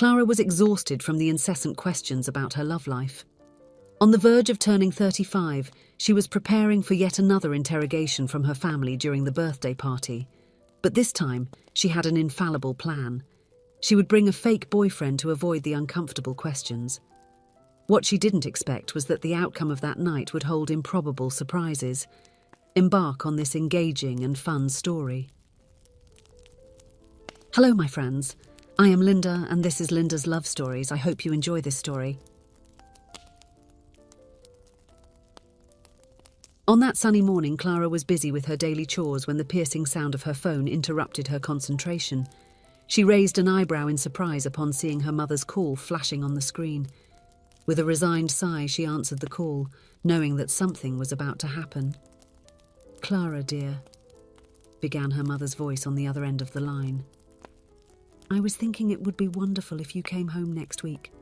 Clara was exhausted from the incessant questions about her love life. On the verge of turning 35, she was preparing for yet another interrogation from her family during the birthday party. But this time, she had an infallible plan. She would bring a fake boyfriend to avoid the uncomfortable questions. What she didn't expect was that the outcome of that night would hold improbable surprises. Embark on this engaging and fun story. Hello, my friends. I am Linda, and this is Linda's Love Stories. I hope you enjoy this story. On that sunny morning, Clara was busy with her daily chores when the piercing sound of her phone interrupted her concentration. She raised an eyebrow in surprise upon seeing her mother's call flashing on the screen. With a resigned sigh, she answered the call, knowing that something was about to happen. "Clara, dear," began her mother's voice on the other end of the line. "I was thinking it would be wonderful if you came home next week.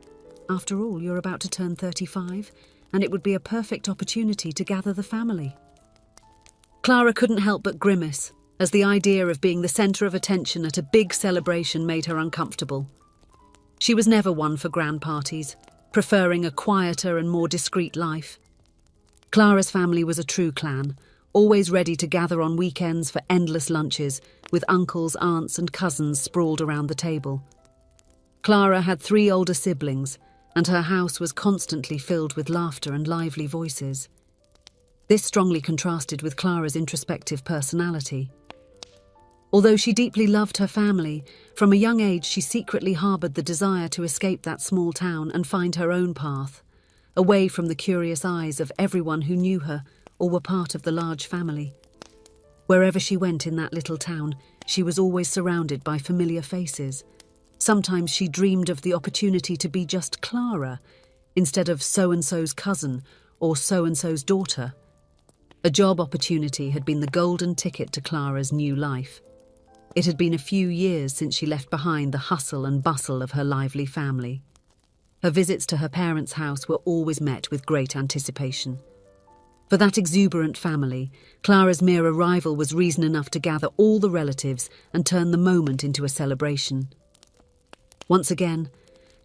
After all, you're about to turn 35, and it would be a perfect opportunity to gather the family." Clara couldn't help but grimace, as the idea of being the centre of attention at a big celebration made her uncomfortable. She was never one for grand parties, preferring a quieter and more discreet life. Clara's family was a true clan, always ready to gather on weekends for endless lunches, with uncles, aunts and cousins sprawled around the table. Clara had 3 older siblings, and her house was constantly filled with laughter and lively voices. This strongly contrasted with Clara's introspective personality. Although she deeply loved her family, from a young age she secretly harboured the desire to escape that small town and find her own path, away from the curious eyes of everyone who knew her or were part of the large family. Wherever she went in that little town, she was always surrounded by familiar faces. Sometimes she dreamed of the opportunity to be just Clara, instead of so-and-so's cousin or so-and-so's daughter. A job opportunity had been the golden ticket to Clara's new life. It had been a few years since she left behind the hustle and bustle of her lively family. Her visits to her parents' house were always met with great anticipation. For that exuberant family, Clara's mere arrival was reason enough to gather all the relatives and turn the moment into a celebration. Once again,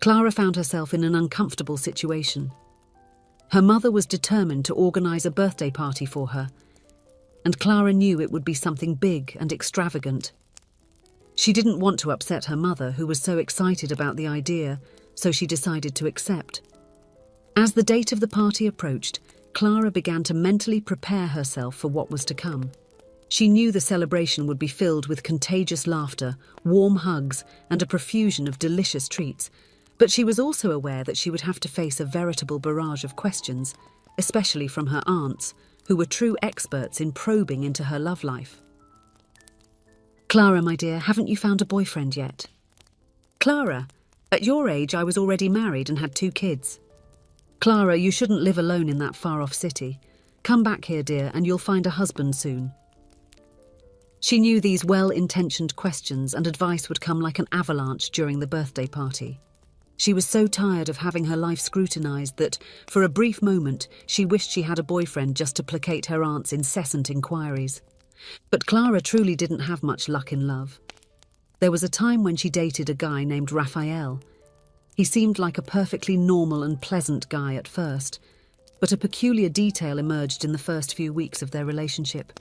Clara found herself in an uncomfortable situation. Her mother was determined to organise a birthday party for her, and Clara knew it would be something big and extravagant. She didn't want to upset her mother, who was so excited about the idea, so she decided to accept. As the date of the party approached, Clara began to mentally prepare herself for what was to come. She knew the celebration would be filled with contagious laughter, warm hugs, and a profusion of delicious treats, but she was also aware that she would have to face a veritable barrage of questions, especially from her aunts, who were true experts in probing into her love life. "Clara, my dear, haven't you found a boyfriend yet?" "Clara, at your age I was already married and had 2 kids. Clara, you shouldn't live alone in that far-off city. Come back here, dear, and you'll find a husband soon." She knew these well-intentioned questions and advice would come like an avalanche during the birthday party. She was so tired of having her life scrutinised that, for a brief moment, she wished she had a boyfriend just to placate her aunt's incessant inquiries. But Clara truly didn't have much luck in love. There was a time when she dated a guy named Raphael. He seemed like a perfectly normal and pleasant guy at first, but a peculiar detail emerged in the first few weeks of their relationship.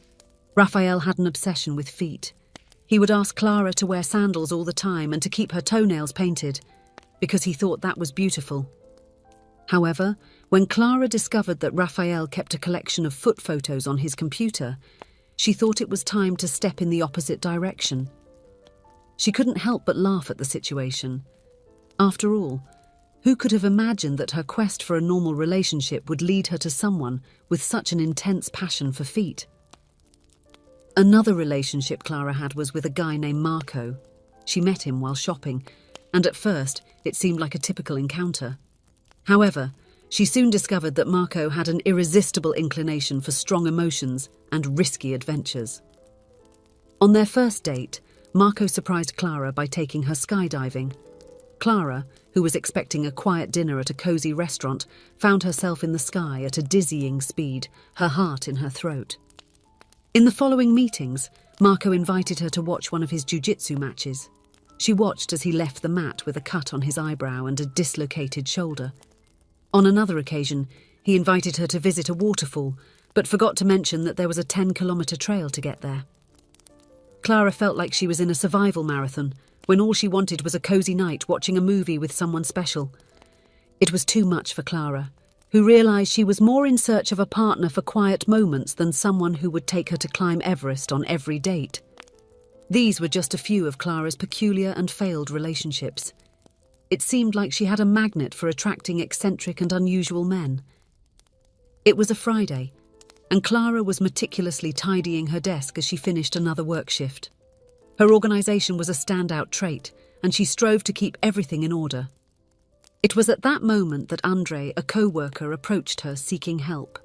Raphael had an obsession with feet. He would ask Clara to wear sandals all the time and to keep her toenails painted, because he thought that was beautiful. However, when Clara discovered that Raphael kept a collection of foot photos on his computer, she thought it was time to step in the opposite direction. She couldn't help but laugh at the situation. After all, who could have imagined that her quest for a normal relationship would lead her to someone with such an intense passion for feet? Another relationship Clara had was with a guy named Marco. She met him while shopping, and at first it seemed like a typical encounter. However, she soon discovered that Marco had an irresistible inclination for strong emotions and risky adventures. On their first date, Marco surprised Clara by taking her skydiving. Clara, who was expecting a quiet dinner at a cosy restaurant, found herself in the sky at a dizzying speed, her heart in her throat. In the following meetings, Marco invited her to watch one of his jiu-jitsu matches. She watched as he left the mat with a cut on his eyebrow and a dislocated shoulder. On another occasion, he invited her to visit a waterfall, but forgot to mention that there was a 10-kilometre trail to get there. Clara felt like she was in a survival marathon, when all she wanted was a cosy night watching a movie with someone special. It was too much for Clara, who realised she was more in search of a partner for quiet moments than someone who would take her to climb Everest on every date. These were just a few of Clara's peculiar and failed relationships. It seemed like she had a magnet for attracting eccentric and unusual men. It was a Friday, and Clara was meticulously tidying her desk as she finished another work shift. Her organisation was a standout trait, and she strove to keep everything in order. It was at that moment that Andre, a co-worker, approached her seeking help.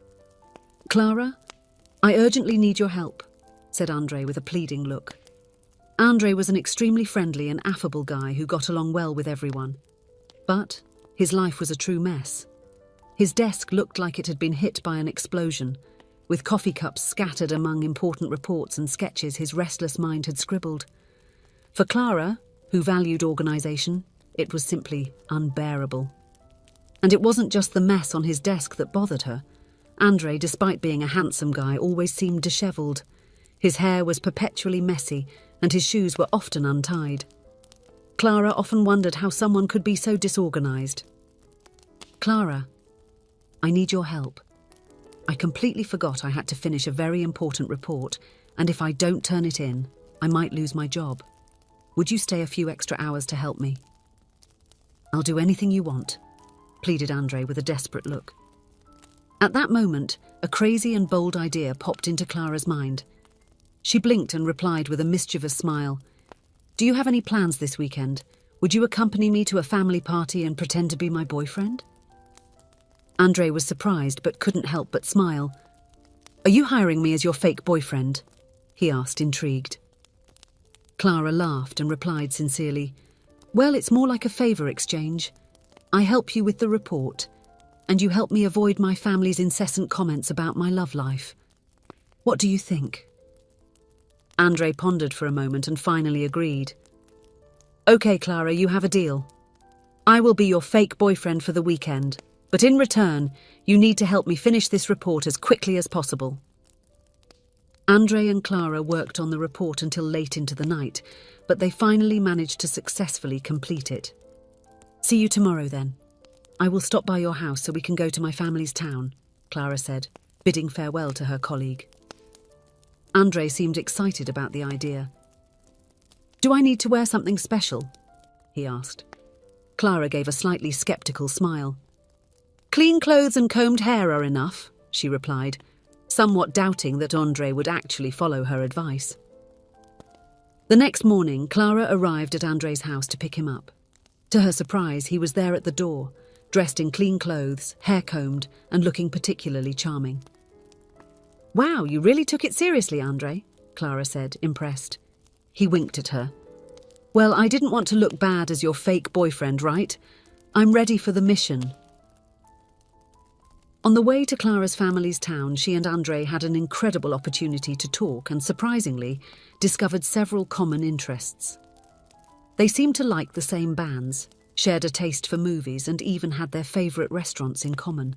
"Clara, I urgently need your help," said Andre with a pleading look. Andre was an extremely friendly and affable guy who got along well with everyone. But his life was a true mess. His desk looked like it had been hit by an explosion, with coffee cups scattered among important reports and sketches his restless mind had scribbled. For Clara, who valued organisation, it was simply unbearable. And it wasn't just the mess on his desk that bothered her. Andre, despite being a handsome guy, always seemed dishevelled. His hair was perpetually messy, and his shoes were often untied. Clara often wondered how someone could be so disorganised. "Clara, I need your help. I completely forgot I had to finish a very important report, and if I don't turn it in, I might lose my job. Would you stay a few extra hours to help me?" "I'll do anything you want," pleaded Andre with a desperate look. At that moment, a crazy and bold idea popped into Clara's mind. She blinked and replied with a mischievous smile. "Do you have any plans this weekend? Would you accompany me to a family party and pretend to be my boyfriend?" Andre was surprised but couldn't help but smile. "Are you hiring me as your fake boyfriend?" he asked, intrigued. Clara laughed and replied sincerely, "Well, it's more like a favour exchange. I help you with the report, and you help me avoid my family's incessant comments about my love life. What do you think?" Andre pondered for a moment and finally agreed. "Okay, Clara, you have a deal. I will be your fake boyfriend for the weekend, but in return, you need to help me finish this report as quickly as possible." Andre and Clara worked on the report until late into the night, but they finally managed to successfully complete it. "See you tomorrow, then. I will stop by your house so we can go to my family's town," Clara said, bidding farewell to her colleague. Andre seemed excited about the idea. "Do I need to wear something special?" he asked. Clara gave a slightly sceptical smile. "Clean clothes and combed hair are enough," she replied, somewhat doubting that Andre would actually follow her advice. The next morning, Clara arrived at Andre's house to pick him up. To her surprise, he was there at the door, dressed in clean clothes, hair combed, and looking particularly charming. "Wow, you really took it seriously, Andre," Clara said, impressed. He winked at her. "Well, I didn't want to look bad as your fake boyfriend, right? I'm ready for the mission." On the way to Clara's family's town, she and Andre had an incredible opportunity to talk and, surprisingly, discovered several common interests. They seemed to like the same bands, shared a taste for movies, and even had their favourite restaurants in common.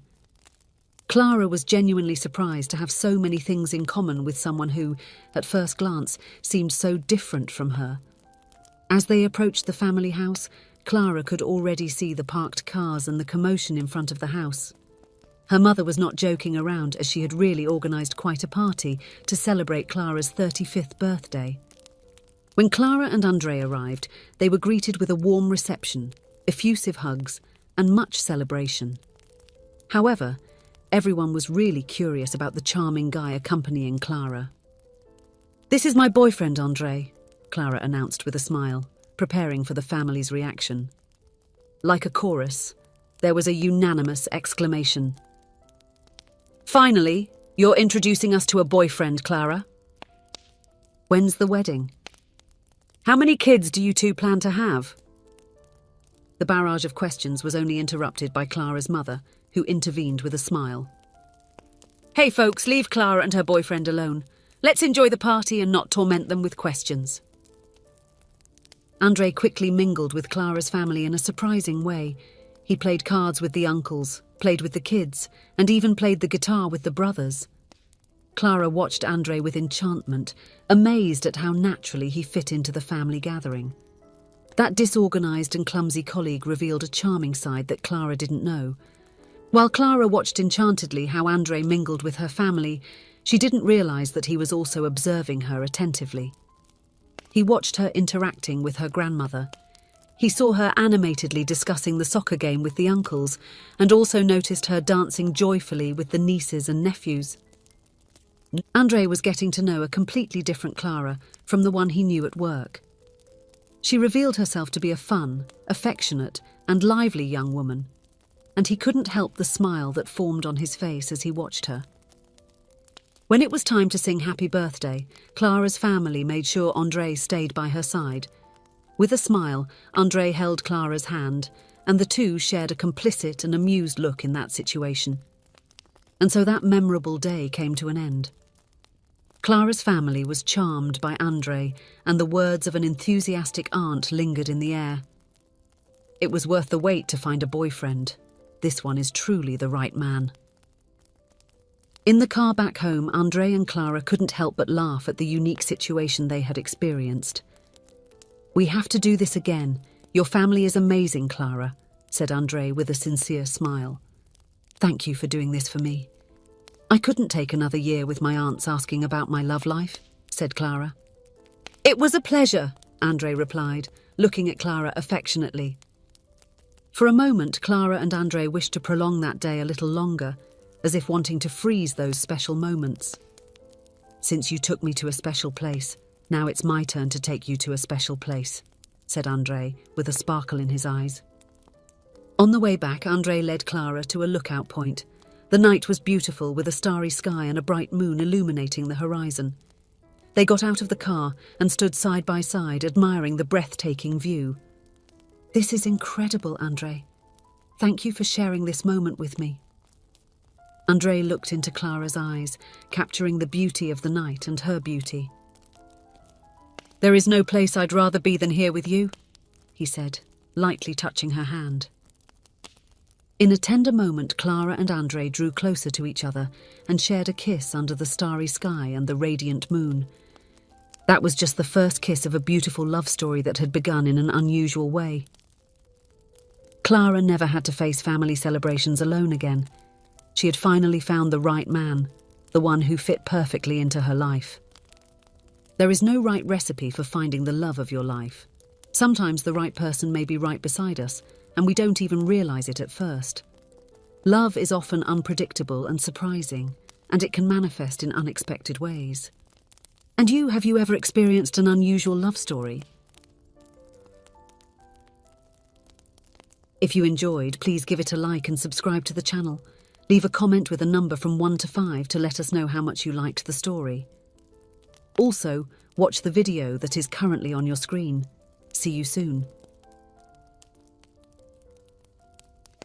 Clara was genuinely surprised to have so many things in common with someone who, at first glance, seemed so different from her. As they approached the family house, Clara could already see the parked cars and the commotion in front of the house. Her mother was not joking around, as she had really organised quite a party to celebrate Clara's 35th birthday. When Clara and Andre arrived, they were greeted with a warm reception, effusive hugs, and much celebration. However, everyone was really curious about the charming guy accompanying Clara. "This is my boyfriend, Andre," Clara announced with a smile, preparing for the family's reaction. Like a chorus, there was a unanimous exclamation. "Finally, you're introducing us to a boyfriend, Clara. When's the wedding? How many kids do you two plan to have?" The barrage of questions was only interrupted by Clara's mother, who intervened with a smile. "Hey folks, leave Clara and her boyfriend alone. Let's enjoy the party and not torment them with questions." Andrei quickly mingled with Clara's family in a surprising way. He played cards with the uncles, played with the kids, and even played the guitar with the brothers. Clara watched Andrei with enchantment, amazed at how naturally he fit into the family gathering. That disorganized and clumsy colleague revealed a charming side that Clara didn't know. While Clara watched enchantedly how Andrei mingled with her family, she didn't realize that he was also observing her attentively. He watched her interacting with her grandmother. He saw her animatedly discussing the soccer game with the uncles, and also noticed her dancing joyfully with the nieces and nephews. Andrei was getting to know a completely different Clara from the one he knew at work. She revealed herself to be a fun, affectionate, and lively young woman, and he couldn't help the smile that formed on his face as he watched her. When it was time to sing Happy Birthday, Clara's family made sure Andrei stayed by her side. With a smile, Andrei held Clara's hand, and the two shared a complicit and amused look in that situation. And so that memorable day came to an end. Clara's family was charmed by Andrei, and the words of an enthusiastic aunt lingered in the air. It was worth the wait to find a boyfriend. This one is truly the right man. In the car back home, Andrei and Clara couldn't help but laugh at the unique situation they had experienced. "We have to do this again. Your family is amazing, Clara," said Andrei with a sincere smile. "Thank you for doing this for me." "I couldn't take another year with my aunts asking about my love life," said Clara. "It was a pleasure," Andrei replied, looking at Clara affectionately. For a moment, Clara and Andrei wished to prolong that day a little longer, as if wanting to freeze those special moments. "Since you took me to a special place, now it's my turn to take you to a special place," said Andrei, with a sparkle in his eyes. On the way back, Andrei led Clara to a lookout point. The night was beautiful, with a starry sky and a bright moon illuminating the horizon. They got out of the car and stood side by side, admiring the breathtaking view. "This is incredible, Andrei. Thank you for sharing this moment with me." Andrei looked into Clara's eyes, capturing the beauty of the night and her beauty. "There is no place I'd rather be than here with you," he said, lightly touching her hand. In a tender moment, Clara and Andrei drew closer to each other and shared a kiss under the starry sky and the radiant moon. That was just the first kiss of a beautiful love story that had begun in an unusual way. Clara never had to face family celebrations alone again. She had finally found the right man, the one who fit perfectly into her life. There is no right recipe for finding the love of your life. Sometimes the right person may be right beside us, and we don't even realize it at first. Love is often unpredictable and surprising, and it can manifest in unexpected ways. And have you ever experienced an unusual love story? If you enjoyed, please give it a like and subscribe to the channel. Leave a comment with a number from 1 to 5 to let us know how much you liked the story. Also, watch the video that is currently on your screen. See you soon.